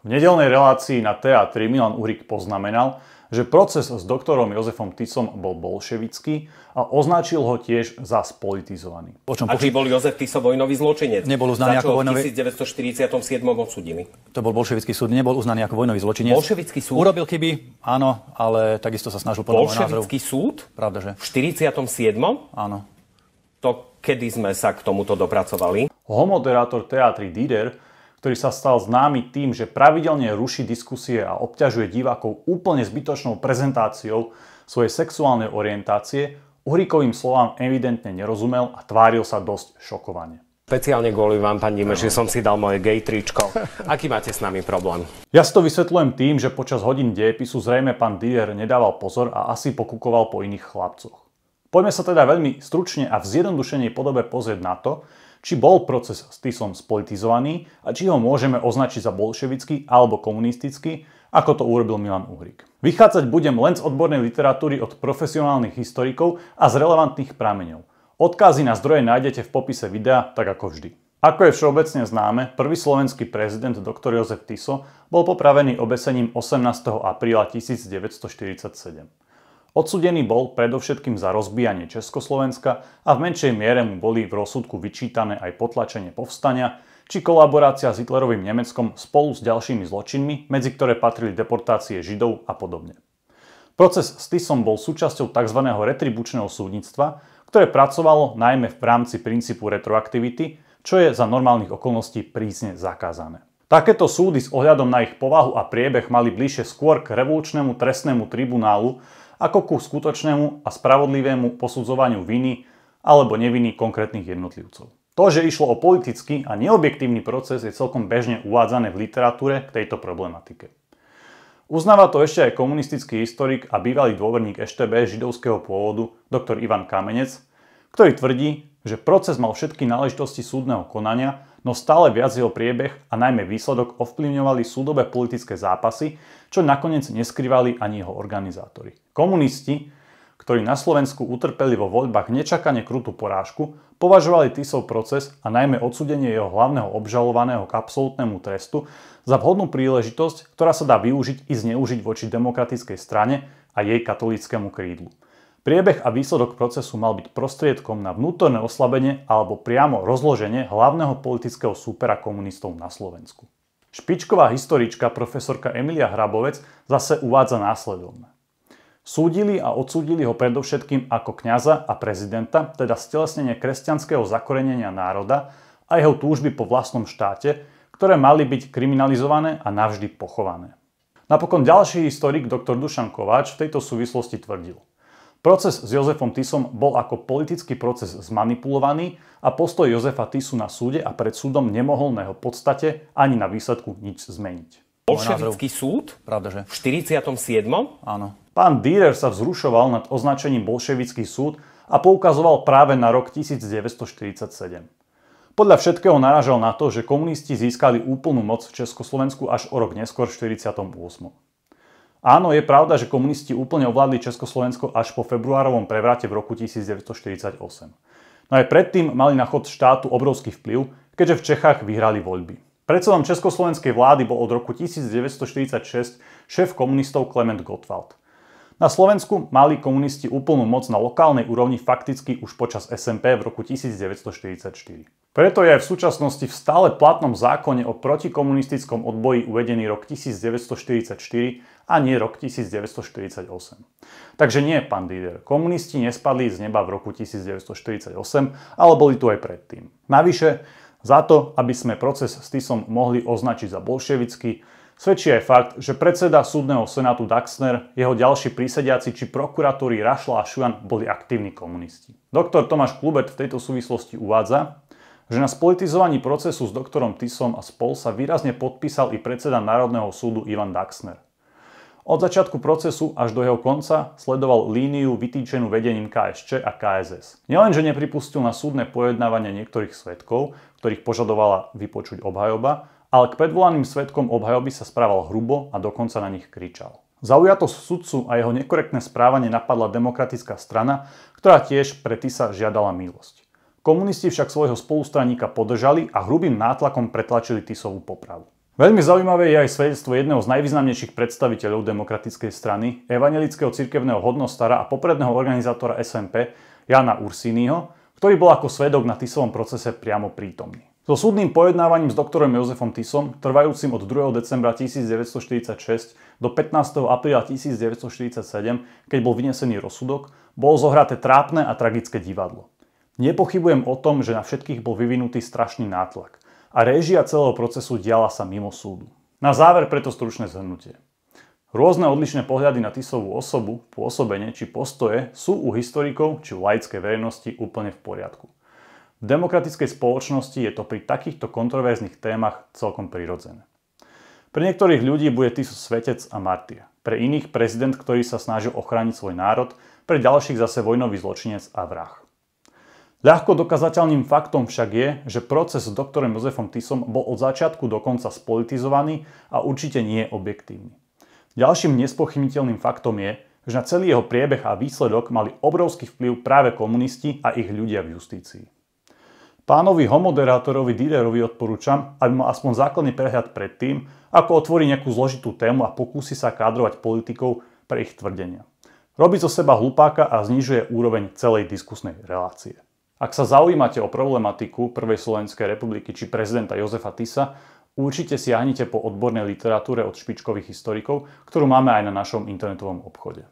V nedeľnej relácii na TA3 Milan Uhrík poznamenal, že proces s doktorom Jozefom Tisom bol bolševický a označil ho tiež za spolitizovaný. A či bol Jozef Tiso vojnový zločinec? Nebol uznaný ako vojnový. V 1947 odsúdili. To bol bolševický súd, nebol uznaný ako vojnový zločinec. Bolševický súd? Urobil chyby, áno, ale takisto sa snažil podľa môjho názoru. Bolševický súd? Pravda, že? V 47? Áno. To kedy sme sa k tomuto dopracovali? Homoderátor TA3 Dider, ktorý sa stal známy tým, že pravidelne ruší diskusie a obťažuje divákov úplne zbytočnou prezentáciou svojej sexuálnej orientácie, Uhríkovým slovám evidentne nerozumel a tváril sa dosť šokovane. Špeciálne kvôli vám, pán Dimeš, že som si dal moje gay tričko. Aký máte s nami problém? Ja si to vysvetľujem tým, že počas hodín dejepisu zrejme pán Dider nedával pozor a asi pokúkoval po iných chlapcoch. Poďme sa teda veľmi stručne a v zjednodušenej podobe pozrieť na to, či bol proces s Tisom spolitizovaný a či ho môžeme označiť za bolševický alebo komunistický, ako to urobil Milan Uhrík. Vychádzať budem len z odbornej literatúry od profesionálnych historikov a z relevantných prameňov. Odkazy na zdroje nájdete v popise videa, tak ako vždy. Ako je všeobecne známe, prvý slovenský prezident dr. Jozef Tiso bol popravený obesením 18. apríla 1947. Odsúdený bol predovšetkým za rozbíjanie Československa a v menšej miere mu boli v rozsudku vyčítané aj potlačenie povstania či kolaborácia s Hitlerovým Nemeckom spolu s ďalšími zločinmi, medzi ktoré patrili deportácie Židov a podobne. Proces s Tisom bol súčasťou tzv. Retribučného súdnictva, ktoré pracovalo najmä v rámci princípu retroaktivity, čo je za normálnych okolností prísne zakázané. Takéto súdy s ohľadom na ich povahu a priebeh mali bližšie skôr k revolučnému trestnému tribunálu ako ku skutočnému a spravodlivému posudzovaniu viny alebo neviny konkrétnych jednotlivcov. To, že išlo o politický a neobjektívny proces, je celkom bežne uvádzané v literatúre k tejto problematike. Uznáva to ešte aj komunistický historik a bývalý dôverník EŠTB židovského pôvodu dr. Ivan Kamenec, ktorý tvrdí, že proces mal všetky náležitosti súdneho konania, no stále viac jeho priebeh a najmä výsledok ovplyvňovali súdobé politické zápasy, čo nakoniec neskrývali ani jeho organizátori. Komunisti, ktorí na Slovensku utrpeli vo voľbách nečakane krutú porážku, považovali Tisov proces a najmä odsúdenie jeho hlavného obžalovaného k absolútnemu trestu za vhodnú príležitosť, ktorá sa dá využiť i zneužiť voči demokratickej strane a jej katolíckemu krídlu. Priebeh a výsledok procesu mal byť prostriedkom na vnútorné oslabenie alebo priamo rozloženie hlavného politického súpera komunistov na Slovensku. Špičková historička profesorka Emilia Hrabovec zase uvádza následovné. Súdili a odsúdili ho predovšetkým ako kňaza a prezidenta, teda stelesnenie kresťanského zakorenenia národa a jeho túžby po vlastnom štáte, ktoré mali byť kriminalizované a navždy pochované. Napokon ďalší historik dr. Dušan Kováč v tejto súvislosti tvrdil: proces s Jozefom Tisom bol ako politický proces zmanipulovaný a postoj Jozefa Tisu na súde a pred súdom nemohol na jeho podstate ani na výsledku nič zmeniť. Bolševický súd? Pravda, že? V 47? Áno. Pán Dürer sa vzrušoval nad označením bolševický súd a poukazoval práve na rok 1947. Podľa všetkého narážal na to, že komunisti získali úplnú moc v Československu až o rok neskôr v 48. Áno, je pravda, že komunisti úplne ovládli Československo až po februárovom prevrate v roku 1948. No aj predtým mali na chod štátu obrovský vplyv, keďže v Čechách vyhrali voľby. Predsedom československej vlády bol od roku 1946 šéf komunistov Klement Gottwald. Na Slovensku mali komunisti úplnú moc na lokálnej úrovni fakticky už počas SMP v roku 1944. Preto je aj v súčasnosti v stále platnom zákone o protikomunistickom odboji uvedený rok 1944 a nie rok 1948. Takže nie, pán Dider, komunisti nespadli z neba v roku 1948, ale boli tu aj predtým. Navyše, za to, aby sme proces s Tisom mohli označiť za bolševický, svedčí aj fakt, že predseda súdneho senátu Daxner, jeho ďalší prísediaci či prokuratúry Rašla a Šujan boli aktívni komunisti. Doktor Tomáš Klubert v tejto súvislosti uvádza, že na spolitizovaní procesu s doktorom Tisom a spol sa výrazne podpísal i predseda Národného súdu Ivan Daxner. Od začiatku procesu až do jeho konca sledoval líniu vytýčenú vedením KSČ a KSS. Nielenže nepripustil na súdne pojednávanie niektorých svedkov, ktorých požadovala vypočuť obhajoba, ale k predvolaným svedkom obhajoby sa správal hrubo a dokonca na nich kričal. Zaujatosť sudcu a jeho nekorektné správanie napadla demokratická strana, ktorá tiež pre Tisa žiadala milosť. Komunisti však svojho spolustraníka podržali a hrubým nátlakom pretlačili Tisovú popravu. Veľmi zaujímavé je aj svedectvo jedného z najvýznamnejších predstaviteľov demokratickej strany, evanjelického cirkevného hodnostára a popredného organizátora SMP Jana Ursiniho, ktorý bol ako svedok na Tisovom procese priamo prítomný. So súdnym pojednávaním s doktorom Jozefom Tisom, trvajúcim od 2. decembra 1946 do 15. apríla 1947, keď bol vynesený rozsudok, bolo zohraté trápne a tragické divadlo. Nepochybujem o tom, že na všetkých bol vyvinutý strašný nátlak a réžia celého procesu diala sa mimo súdu. Na záver preto stručné zhrnutie. Rôzne odlišné pohľady na Tisovú osobu, pôsobenie či postoje sú u historikov či u laickej verejnosti úplne v poriadku. V demokratickej spoločnosti je to pri takýchto kontroverzných témach celkom prirodzené. Pre niektorých ľudí bude Tiso svetec a martyr. Pre iných prezident, ktorý sa snažil ochrániť svoj národ, pre ďalších zase vojnový zločinec a vrah. Ľahko dokazateľným faktom však je, že proces s doktorom Jozefom Tisom bol od začiatku do konca spolitizovaný a určite nie je objektívny. Ďalším nespochybniteľným faktom je, že na celý jeho priebeh a výsledok mali obrovský vplyv práve komunisti a ich ľudia v justícii. Pánovi homoderátorovi Diderovi odporúčam, aby mal aspoň základný prehľad pred tým, ako otvorí nejakú zložitú tému a pokúsi sa kádrovať politikov pre ich tvrdenia. Robí zo seba hlupáka a znižuje úroveň celej diskusnej relácie. Ak sa zaujímate o problematiku Prvej Slovenskej republiky či prezidenta Jozefa Tisa, určite siahnite po odbornej literatúre od špičkových historikov, ktorú máme aj na našom internetovom obchode.